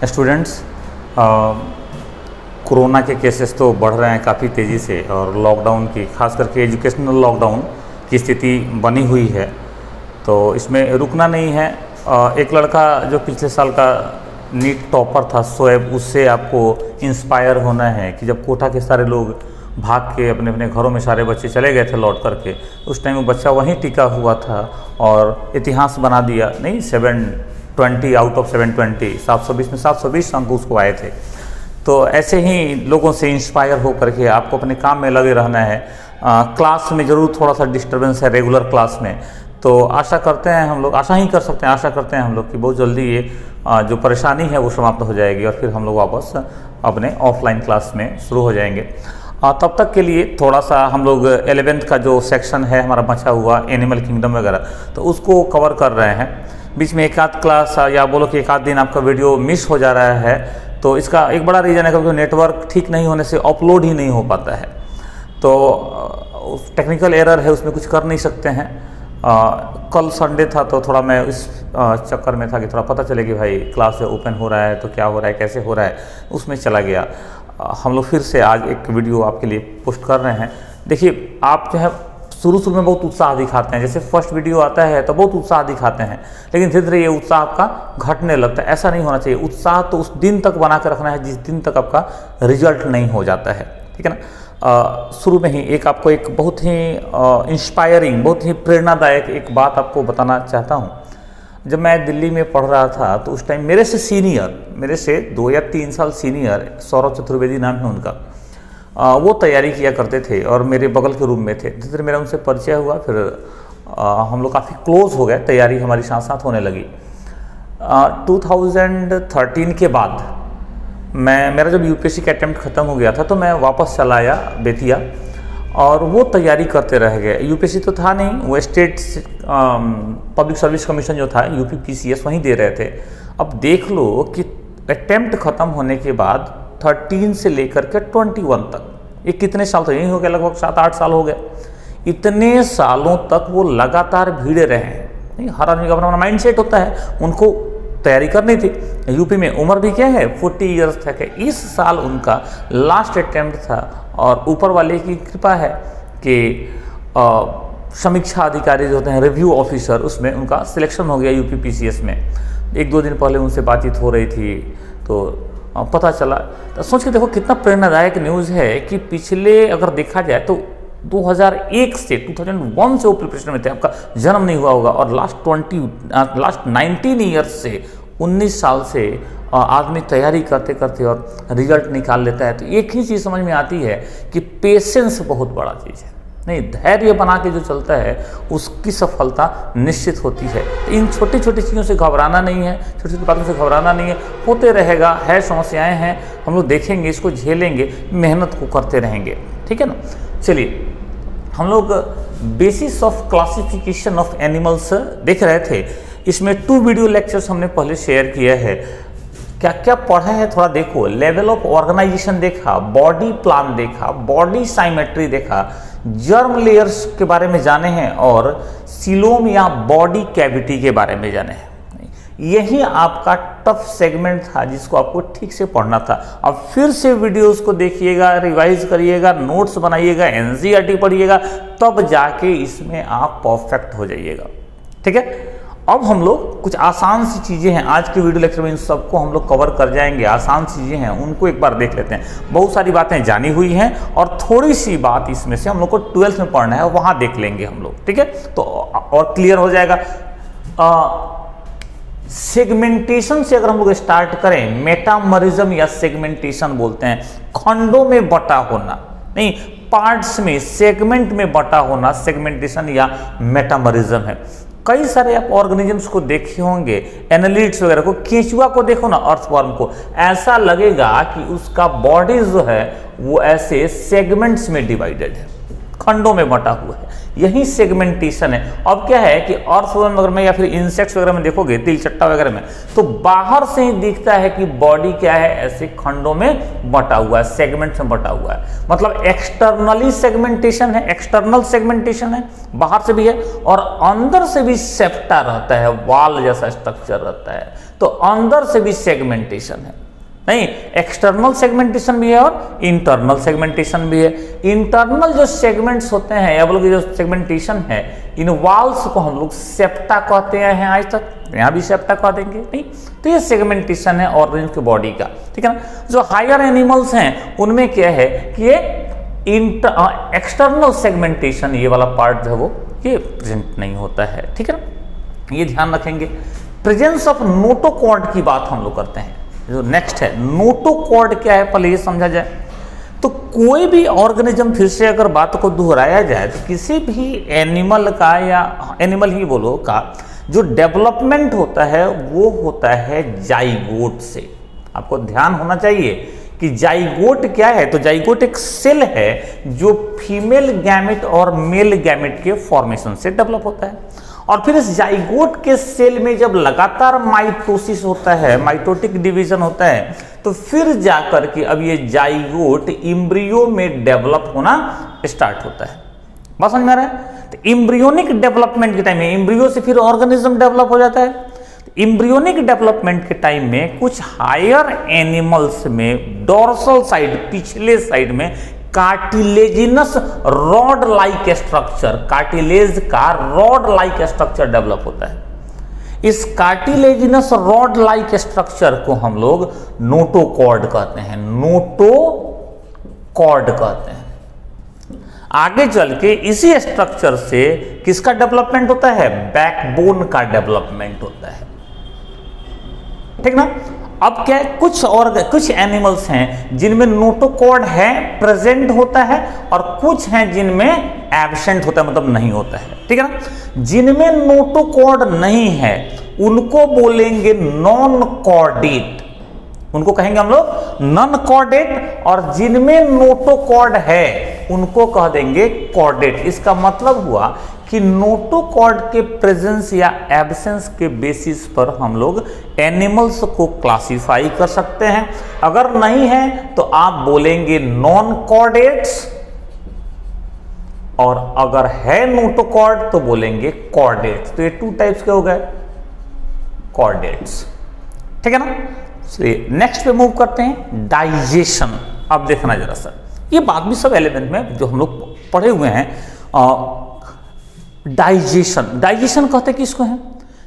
Students, corona के cases तो बढ़ रहे हैं काफ़ी तेज़ी से और लॉकडाउन की, खास करके एजुकेशनल लॉकडाउन की स्थिति बनी हुई है, तो इसमें रुकना नहीं है। एक लड़का जो पिछले साल का नीट टॉपर था शोएब, उससे आपको इंस्पायर होना है कि जब कोटा के सारे लोग भाग के अपने अपने घरों में सारे बच्चे चले गए थे लौट करके, उस टाइम वो बच्चा वहीं टिका हुआ था और इतिहास बना दिया। नहीं, 720 आउट ऑफ 720, 720 में 720 अंक उसको आए थे। तो ऐसे ही लोगों से इंस्पायर हो करके आपको अपने काम में लगे रहना है। क्लास में ज़रूर थोड़ा सा डिस्टर्बेंस है रेगुलर क्लास में, तो आशा करते हैं हम लोग, आशा ही कर सकते हैं, आशा करते हैं हम लोग कि बहुत जल्दी ये जो परेशानी है वो समाप्त हो जाएगी और फिर हम लोग वापस अपने ऑफलाइन क्लास में शुरू हो जाएंगे। तब तक के लिए थोड़ा सा हम लोग 11th का जो सेक्शन है हमारा बचा हुआ एनिमल किंगडम वगैरह, तो उसको कवर कर रहे हैं। बीच में एक आध क्लास या बोलो कि एक आध दिन आपका वीडियो मिस हो जा रहा है, तो इसका एक बड़ा रीज़न है क्योंकि नेटवर्क ठीक नहीं होने से अपलोड ही नहीं हो पाता है। तो टेक्निकल एरर है, उसमें कुछ कर नहीं सकते हैं। कल संडे था तो थोड़ा मैं इस चक्कर में था कि थोड़ा पता चले कि भाई क्लास ओपन हो रहा है तो क्या हो रहा है, कैसे हो रहा है, उसमें चला गया। हम लोग फिर से आज एक वीडियो आपके लिए पोस्ट कर रहे हैं। देखिए, आप जो है शुरू में बहुत उत्साह दिखाते हैं, जैसे फर्स्ट वीडियो आता है तो बहुत उत्साह दिखाते हैं, लेकिन धीरे धीरे ये उत्साह आपका घटने लगता है। ऐसा नहीं होना चाहिए। उत्साह तो उस दिन तक बना कर रखना है जिस दिन तक आपका रिजल्ट नहीं हो जाता है, ठीक है ना। शुरू में ही आपको एक बहुत ही इंस्पायरिंग, बहुत ही प्रेरणादायक एक बात आपको बताना चाहता हूँ। जब मैं दिल्ली में पढ़ रहा था तो उस टाइम मेरे से सीनियर, मेरे से 2 या 3 साल सीनियर, सौरभ चतुर्वेदी नाम है उनका, वो तैयारी किया करते थे और मेरे बगल के रूम में थे। धीरे धीरे मेरा उनसे परिचय हुआ, फिर हम लोग काफ़ी क्लोज हो गए, तैयारी हमारी साथ साथ होने लगी। 2013 के बाद मेरा जब यूपीएससी का अटेम्प्ट ख़त्म हो गया था तो मैं वापस चला आया बेतिया और वो तैयारी करते रह गए। यूपीएससी तो था नहीं, वो स्टेट पब्लिक सर्विस कमीशन जो था यूपी पीसीएस वहीं दे रहे थे। अब देख लो कि अटेम्प्ट ख़त्म होने के बाद 13 से लेकर के 21 तक, ये कितने साल तो यही हो गया, लगभग 7-8 साल हो गए। इतने सालों तक वो लगातार भिड़े रहे हैं। नहीं, हर आदमी का अपना अपना माइंड सेट होता है, उनको तैयारी करनी थी। यूपी में उम्र भी क्या है, 40 ईयर्स तक है। इस साल उनका लास्ट अटेम्प्ट था और ऊपर वाले की कृपा है कि समीक्षा अधिकारी जो होते हैं, रिव्यू ऑफिसर, उसमें उनका सिलेक्शन हो गया यूपी पीसीएस में। 1-2 दिन पहले उनसे बातचीत हो रही थी तो पता चला। तो सोच के देखो कितना प्रेरणादायक न्यूज़ है कि पिछले अगर देखा जाए तो 2001 से 2001 से वो प्रिपरेशन में थे, आपका जन्म नहीं हुआ होगा, और लास्ट 19 ईयर्स से 19 साल से आदमी तैयारी करते करते और रिजल्ट निकाल लेता है। तो एक ही चीज़ समझ में आती है कि पेशेंस बहुत बड़ा चीज़ है। नहीं, धैर्य बना के जो चलता है उसकी सफलता निश्चित होती है। तो इन छोटी छोटी चीज़ों से घबराना नहीं है, छोटी छोटी बातों से घबराना नहीं है। होते रहेगा, है, समस्याएं हैं, हम लोग देखेंगे, इसको झेलेंगे, मेहनत को करते रहेंगे, ठीक है ना। चलिए, हम लोग basis of classification of animals देख रहे थे। इसमें 2 वीडियो लेक्चर्स हमने पहले शेयर किया है। क्या क्या पढ़ा है थोड़ा देखो। लेवल ऑफ ऑर्गेनाइजेशन देखा, बॉडी प्लान देखा, बॉडी साइमेट्री देखा, जर्म लेयर्स के बारे में जाने हैं और सीलोम या बॉडी कैविटी के बारे में जाने हैं। यही आपका टफ सेगमेंट था जिसको आपको ठीक से पढ़ना था। अब फिर से वीडियोस को देखिएगा, रिवाइज करिएगा, नोट्स बनाइएगा, एनसीईआरटी पढ़िएगा, तब जाके इसमें आप परफेक्ट हो जाइएगा, ठीक है। अब हम लोग कुछ आसान सी चीज़ें हैं, आज के वीडियो लेक्चर में इन सबको हम लोग कवर कर जाएंगे। आसान चीज़ें हैं, उनको एक बार देख लेते हैं। बहुत सारी बातें जानी हुई हैं और थोड़ी सी बात इसमें से हम लोग को 12th में पढ़ना है, वहाँ देख लेंगे हम लोग, ठीक है। तो और क्लियर हो जाएगा। सेगमेंटेशन से अगर हम लोग स्टार्ट करें, मेटामरिज्म या सेगमेंटेशन बोलते हैं, खंडों में बटा होना, नहीं पार्ट्स में, सेगमेंट में बटा होना, सेगमेंटेशन या मेटामरिज्म है। कई सारे आप ऑर्गेनिजम्स को देखे होंगे, एनालिड्स वगैरह को, केंचुआ को देखो ना, अर्थवर्म को, ऐसा लगेगा कि उसका बॉडी जो है वो ऐसे सेगमेंट्स में डिवाइडेड है, खंडों में बटा हुआ है। यही सेगमेंटेशन है। अब क्या है कि अर्थवर्म वगैरह में या फिर इंसेक्ट्स वगैरह में देखोगे, तिलचट्टा वगैरह में, तो बाहर से ही दिखता है कि बॉडी क्या है, ऐसे खंडों में बटा हुआ है, सेगमेंट्स में बटा हुआ है। मतलब एक्सटर्नली सेगमेंटेशन है, एक्सटर्नल सेगमेंटेशन है, बाहर से भी है और अंदर से भी सेप्टा रहता है, वाल जैसा स्ट्रक्चर रहता है, तो अंदर से भी सेगमेंटेशन है। नहीं, एक्सटर्नल सेगमेंटेशन भी है और इंटरनल सेगमेंटेशन भी है। इंटरनल जो सेगमेंट्स होते हैं या बोलोगे जो सेगमेंटेशन है, इन वॉल्स को हम लोग सेप्टा कहते हैं आज तक, यहाँ भी सेप्टा कह देंगे। नहीं, तो ये सेगमेंटेशन है ऑर्गेनिज्म की बॉडी का, ठीक है ना। जो हायर एनिमल्स हैं उनमें क्या है कि ये एक्सटर्नल सेगमेंटेशन, ये वाला पार्ट जो है वो ये प्रेजेंट नहीं होता है, ठीक है ना, ये ध्यान रखेंगे। प्रेजेंस ऑफ नोटोकॉर्ड की बात हम लोग करते हैं। जो नेक्स्ट है नोटोकॉर्ड क्या है, पहले ये समझा जाए। तो कोई भी ऑर्गेनिज्म, फिर से अगर बात को दोहराया जाए, तो किसी भी एनिमल का या एनिमल ही बोलो का जो डेवलपमेंट होता है वो होता है जाइगोट से। आपको ध्यान होना चाहिए कि जाइगोट क्या है। तो जाइगोट एक सेल है जो फीमेल गैमेट और मेल गैमेट के फॉर्मेशन से डेवलप होता है। और फिर इस जाइगोट के सेल में जब लगातार माइटोसिस होता है, माइटोटिक डिवीजन होता है, तो फिर जाकर के अब ये जाइगोट इम्ब्रियो में डेवलप होना स्टार्ट होता है। बात समझ में आ रहा है। तो इम्ब्रियोनिक डेवलपमेंट के टाइम में इम्ब्रियो से फिर ऑर्गेनिज्म डेवलप हो जाता है। इम्ब्रियोनिक डेवलपमेंट के टाइम में कुछ हायर एनिमल्स में डोर्सल साइड, पिछले साइड में cartilaginous rod like structure, cartilage का रॉड लाइक स्ट्रक्चर डेवलप होता है। इस कार्टिलेजिनस रॉड लाइक स्ट्रक्चर को हम लोग नोटोकॉर्ड कहते हैं, नोटोकॉर्ड कहते हैं। आगे चल के इसी स्ट्रक्चर से किसका डेवलपमेंट होता है, बैकबोन का डेवलपमेंट होता है, ठीक ना। अब क्या है, कुछ एनिमल्स हैं जिनमें नोटोकॉर्ड है, प्रेजेंट होता है, और कुछ हैं जिनमें एब्सेंट होता है, मतलब नहीं होता है, ठीक है ना। जिनमें नोटोकॉर्ड नहीं है उनको बोलेंगे नॉन कॉर्डेट, उनको कहेंगे हम लोग नॉन कॉर्डेट, और जिनमें नोटोकॉर्ड है उनको कह देंगे कॉर्डेट। इसका मतलब हुआ कि नोटोकॉर्ड के प्रेजेंस या एब्सेंस के बेसिस पर हम लोग एनिमल्स को क्लासिफाई कर सकते हैं। अगर नहीं है तो आप बोलेंगे नॉन कॉर्डेट्स, और अगर है नोटोकॉर्ड तो बोलेंगे कॉर्डेट्स। तो ये 2 टाइप्स के हो गए कॉर्डेट्स, ठीक है ना। नेक्स्ट पे मूव करते हैं, डाइजेशन। अब देखना जरा सा, ये बात भी सब एलिमेंट में जो हम लोग पढ़े हुए हैं। डाइजेशन कहते हैं किसको है,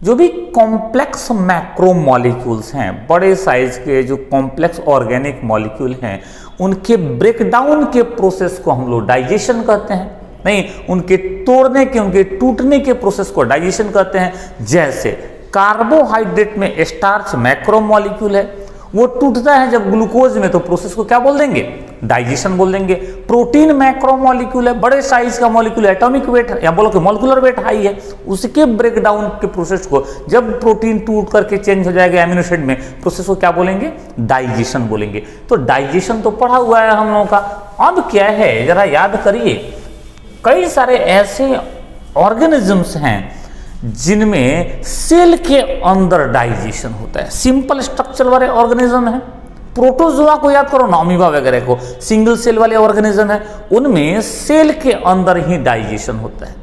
जो भी कॉम्प्लेक्स मैक्रोमॉलिक्यूल्स हैं, बड़े साइज के जो कॉम्प्लेक्स ऑर्गेनिक मॉलिक्यूल हैं, उनके ब्रेकडाउन के प्रोसेस को हम लोग डाइजेशन कहते हैं। नहीं, उनके तोड़ने के, उनके टूटने के प्रोसेस को डाइजेशन कहते हैं। जैसे कार्बोहाइड्रेट में स्टार्च मैक्रोमॉलिक्यूल है, वो टूटता है जब ग्लूकोज में, तो प्रोसेस को क्या बोल देंगे, डाइजेशन बोल देंगे। प्रोटीन मैक्रोमॉलिक्यूल है, बड़े साइज का मॉलिक्यूल, एटॉमिक वेट या बोलो कि मॉलिक्यूलर वेट हाई है, उसके ब्रेकडाउन के प्रोसेस को, जब प्रोटीन टूट करके चेंज हो जाएगा एमिनो एसिड में, प्रोसेस को क्या बोलेंगे, डाइजेशन बोलेंगे। तो डाइजेशन तो पढ़ा हुआ है हम लोगों का। अब क्या है जरा याद करिए, कई सारे ऐसे ऑर्गेनिजम्स हैं जिनमें सेल के अंदर डाइजेशन होता है। सिंपल स्ट्रक्चर वाले ऑर्गेनिज्म है, प्रोटोजोआ को याद करो ना, अमीबा वगैरह को, सिंगल सेल वाले ऑर्गेनिज्म है, उनमें सेल के अंदर ही डाइजेशन होता है।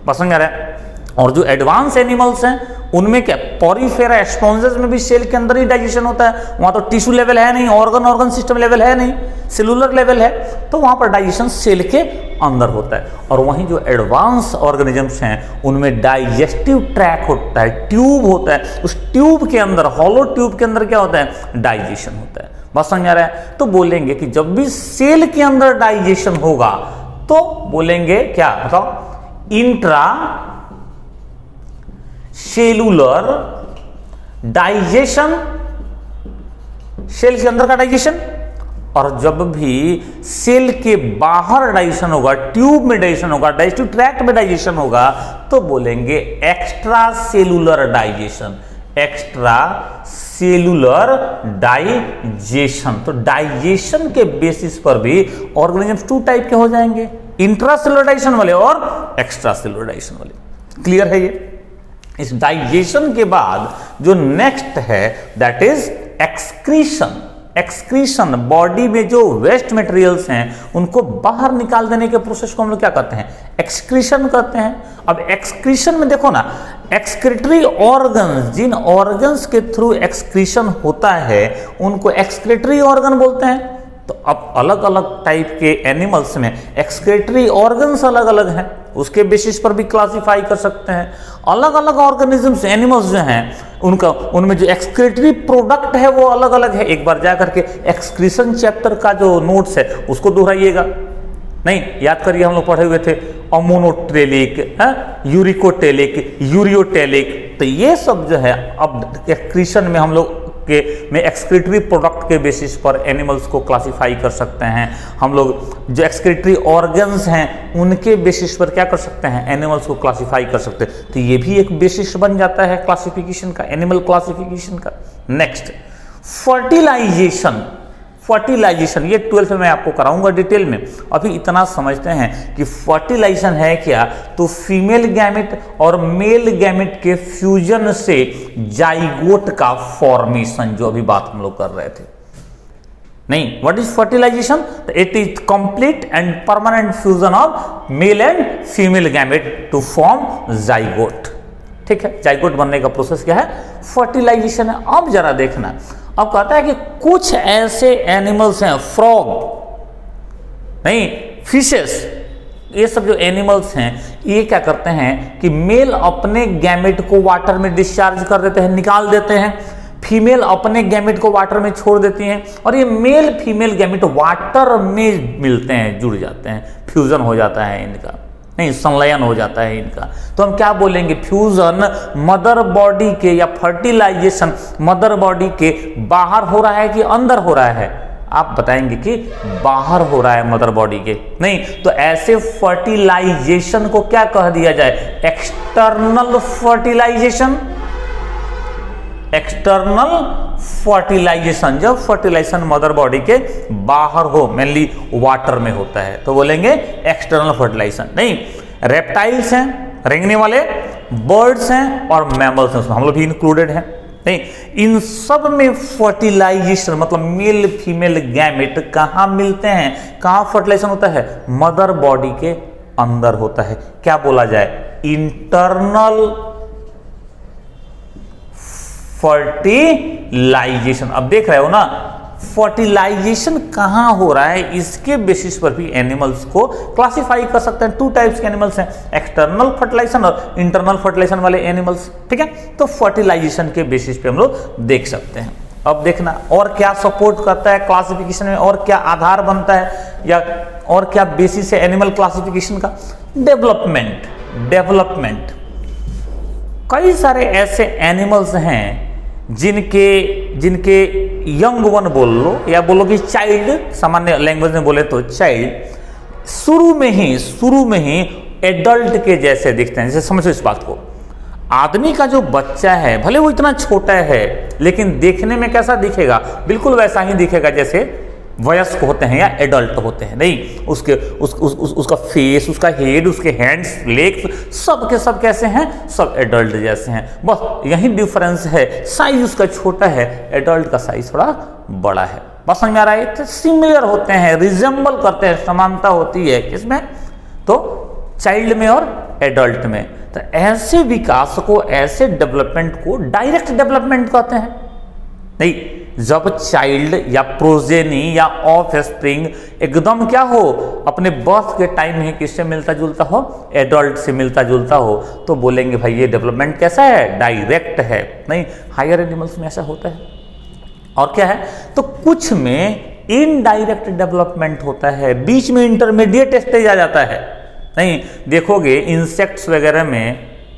पसंद आ रहा है। और जो एडवांस एनिमल्स हैं उनमें क्या, पॉरीफेरा स्पॉन्जेस में भी सेल के अंदर ही डाइजेशन होता है। वहां तो टिश्यू लेवल है नहीं, ऑर्गन सिस्टम लेवल है नहीं, सेलुलर लेवल है, तो वहां पर डाइजेशन सेल के अंदर होता है। और वहीं जो एडवांस ऑर्गेनिजम्स हैं उनमें डाइजेस्टिव ट्रैक होता है, ट्यूब होता है, उस ट्यूब के अंदर, हॉलो ट्यूब के अंदर क्या होता है, डाइजेशन होता है। बस समझ आ रहा है। तो बोलेंगे कि जब भी सेल के अंदर डाइजेशन होगा तो बोलेंगे क्या, बताओ, इंट्रा सेलुलर डाइजेशन, सेल के अंदर का डाइजेशन। और जब भी सेल के बाहर डाइजेशन होगा, ट्यूब में डाइजेशन होगा, डाइजेस्टिव ट्रैक्ट में डाइजेशन होगा, तो बोलेंगे extra cellular digestion, extra cellular digestion. तो डाइजेशन के बेसिस पर भी ऑर्गेनिजम्स टू टाइप के हो जाएंगे, इंट्रा सेलुलर डाइजेशन वाले और एक्स्ट्रा सेलुलर डाइजेशन वाले। क्लियर है ये? इस डाइजेशन के बाद जो नेक्स्ट है that is excretion. Excretion, body में जो वेस्ट मटेरियल्स हैं उनको बाहर निकाल देने के प्रोसेस को हम लोग क्या कहते हैं? एक्सक्रीशन कहते हैं। अब एक्सक्रीशन में देखो ना, एक्सक्रीटरी ऑर्गन्स, जिन ऑर्गन्स के थ्रू एक्सक्रीशन होता है उनको एक्सक्रीटरी ऑर्गन बोलते हैं। तो अब अलग अलग टाइप के एनिमल्स में एक्सक्रीटरी ऑर्गन्स अलग अलग हैं, उसके बेसिस पर भी क्लासिफाई कर सकते हैं। अलग अलग ऑर्गेनिजम्स, एनिमल्स जो हैं उनका, उनमें जो एक्सक्रीटरी प्रोडक्ट है वो अलग अलग है। एक बार जा करके एक्सक्रीशन चैप्टर का जो नोट्स है उसको दोहराइएगा। नहीं याद करिए, हम लोग पढ़े हुए थे अमोनोट्रेलिक, यूरिकोटेलिक, यूरियोटेलिक। तो ये सब जो है अब एक्सक्रीशन में हम लोग में एक्सक्रीटरी प्रोडक्ट के बेसिस पर एनिमल्स को क्लासिफाई कर सकते हैं। हम लोग जो एक्सक्रीटरी ऑर्गन्स हैं उनके बेसिस पर क्या कर सकते हैं? एनिमल्स को क्लासिफाई कर सकते हैं। तो ये भी एक बेसिस बन जाता है क्लासिफिकेशन का, एनिमल क्लासिफिकेशन का। Next, fertilization. फर्टिलाइजेशन ये 12th में मैं आपको कराऊंगा डिटेल में। अभी इतना समझते हैं कि फर्टिलाइजेशन है क्या? तो फीमेल गैमेट और मेल गैमेट के फ्यूजन से जाइगोट का फॉर्मेशन, जो अभी बात हम लोग कर रहे थे। नहीं, what is fertilization? It is complete and permanent fusion of male and female gamete to form zygote. ठीक है, जाइगोट बनने का प्रोसेस क्या है? फर्टिलाइजेशन है। अब जरा देखना, अब कहता है कि कुछ ऐसे एनिमल्स हैं, फ्रॉग नहीं, फिशेस, ये सब जो एनिमल्स हैं ये क्या करते हैं कि मेल अपने गैमेट को वाटर में डिस्चार्ज कर देते हैं, निकाल देते हैं। फीमेल अपने गैमेट को वाटर में छोड़ देती हैं और ये मेल फीमेल गैमेट वाटर में मिलते हैं, जुड़ जाते हैं, फ्यूजन हो जाता है इनका, नहीं संलयन हो जाता है इनका। तो हम क्या बोलेंगे? फ्यूजन मदर बॉडी के या फर्टिलाइजेशन मदर बॉडी के बाहर हो रहा है कि अंदर हो रहा है? आप बताएंगे कि बाहर हो रहा है मदर बॉडी के। नहीं, तो ऐसे फर्टिलाइजेशन को क्या कह दिया जाए? External fertilization. एक्सटर्नल फर्टिलाइजेशन, जब फर्टिलाइजेशन मदर बॉडी के बाहर हो, मेनली वाटर में होता है, तो बोलेंगे एक्सटर्नल फर्टिलाइजेशन। नहीं, रेप्टाइल्स हैं, रेंगने वाले, बर्ड्स हैं और मैमल्स हैं, उसमें हम लोग भी इंक्लूडेड हैं। नहीं, इन सब में फर्टिलाइजेशन मतलब मेल फीमेल गैमेट कहाँ मिलते हैं, कहाँ फर्टिलाइजेशन होता है? मदर बॉडी के अंदर होता है। क्या बोला जाए? Internal fertilization. अब देख रहे हो ना, फर्टिलाइजेशन कहां हो रहा है, इसके बेसिस पर भी एनिमल्स को क्लासिफाई कर सकते हैं। टू टाइप्स के एनिमल्स हैं, एक्सटर्नल फर्टिलाइजेशन और इंटरनल फर्टिलाइजेशन वाले एनिमल्स। ठीक है, तो फर्टिलाइजेशन के बेसिस पे हम लोग देख सकते हैं। अब देखना और क्या सपोर्ट करता है क्लासिफिकेशन में, और क्या आधार बनता है या और क्या बेसिस है एनिमल क्लासिफिकेशन का? डेवलपमेंट। डेवलपमेंट, कई सारे ऐसे एनिमल्स हैं जिनके यंग वन बोल लो या बोलो कि चाइल्ड, सामान्य लैंग्वेज में बोले तो चाइल्ड, शुरू में ही एडल्ट के जैसे दिखते हैं। जैसे समझो इस बात को, आदमी का जो बच्चा है भले वो इतना छोटा है लेकिन देखने में कैसा दिखेगा? बिल्कुल वैसा ही दिखेगा जैसे वयस्क होते हैं या एडल्ट होते हैं। नहीं, उसका फेस, उसका हेड, उसके हैंड्स, लेग्स सब के सब कैसे हैं? सब एडल्ट जैसे हैं। बस यही डिफरेंस है, साइज उसका छोटा है, एडल्ट का साइज थोड़ा बड़ा है। बस समझ में आ रहा है? तो सिमिलर होते हैं, रिजेंबल करते हैं, समानता होती है किसमें? तो चाइल्ड में और एडल्ट में। तो ऐसे विकास को, ऐसे डेवलपमेंट को डायरेक्ट डेवलपमेंट कहते हैं। नहीं, जब चाइल्ड या प्रोजेनी या ऑफ स्प्रिंग एकदम क्या हो, अपने बर्थ के टाइम में किससे मिलता जुलता हो? एडल्ट से मिलता जुलता हो, तो बोलेंगे भाई ये डेवलपमेंट कैसा है? डायरेक्ट है। नहीं, हायर एनिमल्स में ऐसा होता है। और क्या है? तो कुछ में इनडायरेक्ट डेवलपमेंट होता है, बीच में इंटरमीडिएट स्टेज आ जाता है। नहीं, देखोगे इंसेक्ट्स वगैरह में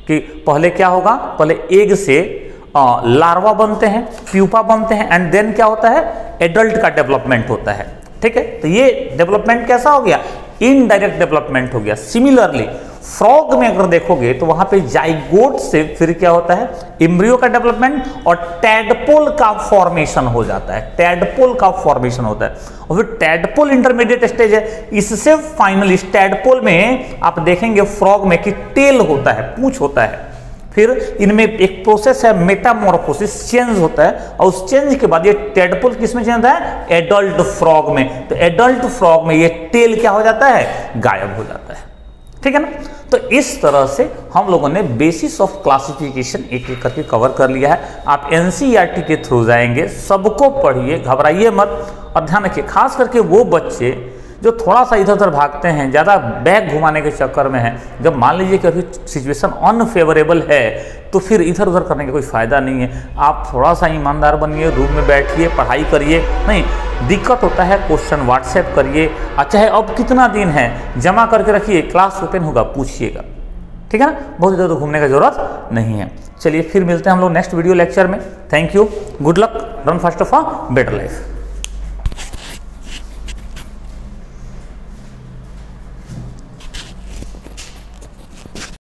कि पहले क्या होगा? पहले एग से लार्वा बनते हैं, प्यूपा बनते हैं, एंड देन क्या होता है? एडल्ट का डेवलपमेंट होता है। ठीक है, तो ये डेवलपमेंट कैसा हो गया? इनडायरेक्ट डेवलपमेंट हो गया। सिमिलरली फ्रॉग में अगर देखोगे तो वहां पे जाइगोट से फिर क्या होता है, एम्ब्रियो का डेवलपमेंट और टैडपोल का फॉर्मेशन हो जाता है, टैडपोल का फॉर्मेशन होता है। और फिर टैडपोल इंटरमीडिएट स्टेज है, इससे फाइनली टैडपोल में आप देखेंगे फ्रॉग में कि टेल होता है, पूंछ होता है। फिर इनमें एक प्रोसेस है मेटामॉर्फोसिस, चेंज होता है, और उस चेंज के बाद ये टैडपोल किसमें चेंज होता है, एडल्ट फ्रॉग में। तो एडल्ट फ्रॉग में ये टेल क्या हो जाता है, गायब हो जाता है। ठीक है ना। तो इस तरह से हम लोगों ने बेसिस ऑफ क्लासिफिकेशन एक एक करके कवर कर लिया है। आप एनसीईआरटी के थ्रू जाएंगे, सबको पढ़िए, घबराइए मत, और ध्यान रखिए खास करके वो बच्चे जो थोड़ा सा इधर उधर भागते हैं, ज़्यादा बैग घुमाने के चक्कर में हैं, जब मान लीजिए कि अभी सिचुएशन अनफेवरेबल है तो फिर इधर उधर करने का कोई फ़ायदा नहीं है। आप थोड़ा सा ईमानदार बनिए, रूम में बैठिए, पढ़ाई करिए। नहीं दिक्कत होता है क्वेश्चन व्हाट्सएप करिए, अच्छा है अब कितना दिन है जमा करके रखिए, क्लास ओपन होगा पूछिएगा। ठीक है ना, बहुत इधर उधर घूमने की जरूरत नहीं है। चलिए फिर मिलते हैं हम लोग नेक्स्ट वीडियो लेक्चर में। Thank you, good luck, run fast for better life.